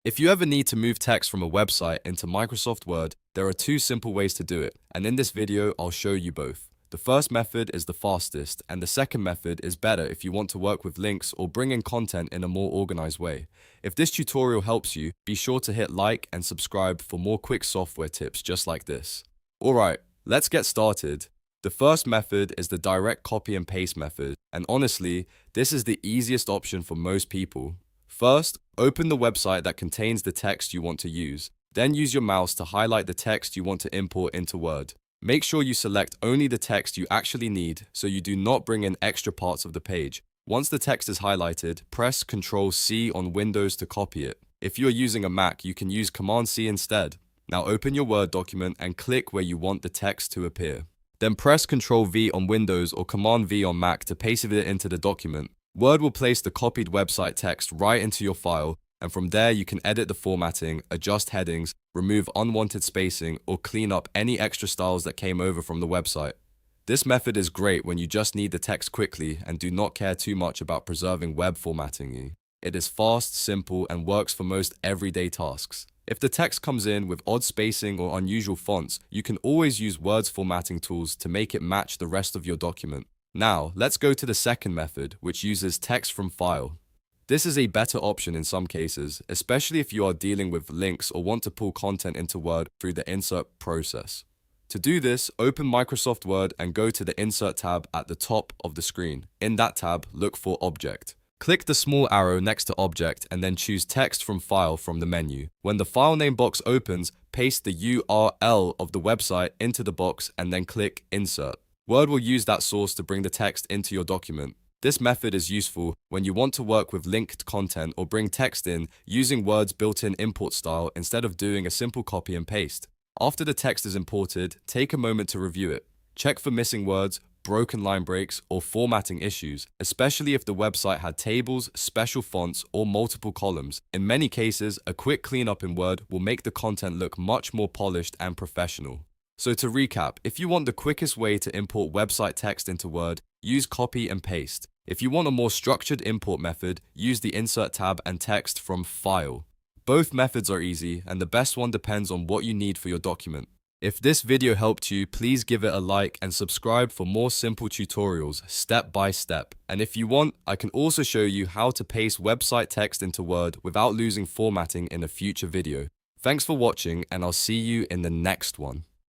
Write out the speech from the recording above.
If you ever need to move text from a website into Microsoft Word, there are two simple ways to do it, and in this video, I'll show you both. The first method is the fastest, and the second method is better if you want to work with links or bring in content in a more organized way. If this tutorial helps you, be sure to hit like and subscribe for more quick software tips just like this. Alright, let's get started. The first method is the direct copy and paste method, and honestly, this is the easiest option for most people. First, open the website that contains the text you want to use. Then use your mouse to highlight the text you want to import into Word. Make sure you select only the text you actually need so you do not bring in extra parts of the page. Once the text is highlighted, press Ctrl+C on Windows to copy it. If you're using a Mac, you can use Command+C instead. Now open your Word document and click where you want the text to appear. Then press Ctrl+V on Windows or Command+V on Mac to paste it into the document. Word will place the copied website text right into your file, and from there you can edit the formatting, adjust headings, remove unwanted spacing, or clean up any extra styles that came over from the website. This method is great when you just need the text quickly and do not care too much about preserving web formatting. It is fast, simple, and works for most everyday tasks. If the text comes in with odd spacing or unusual fonts, you can always use Word's formatting tools to make it match the rest of your document. Now, let's go to the second method, which uses text from file. This is a better option in some cases, especially if you are dealing with links or want to pull content into Word through the insert process. To do this, open Microsoft Word and go to the Insert tab at the top of the screen. In that tab, look for Object. Click the small arrow next to Object and then choose Text from File from the menu. When the file name box opens, paste the URL of the website into the box and then click Insert. Word will use that source to bring the text into your document. This method is useful when you want to work with linked content or bring text in using Word's built-in import style instead of doing a simple copy and paste. After the text is imported, take a moment to review it. Check for missing words, broken line breaks, or formatting issues, especially if the website had tables, special fonts, or multiple columns. In many cases, a quick cleanup in Word will make the content look much more polished and professional. So to recap, if you want the quickest way to import website text into Word, use copy and paste. If you want a more structured import method, use the Insert tab and text from File. Both methods are easy, and the best one depends on what you need for your document. If this video helped you, please give it a like and subscribe for more simple tutorials, step by step. And if you want, I can also show you how to paste website text into Word without losing formatting in a future video. Thanks for watching, and I'll see you in the next one.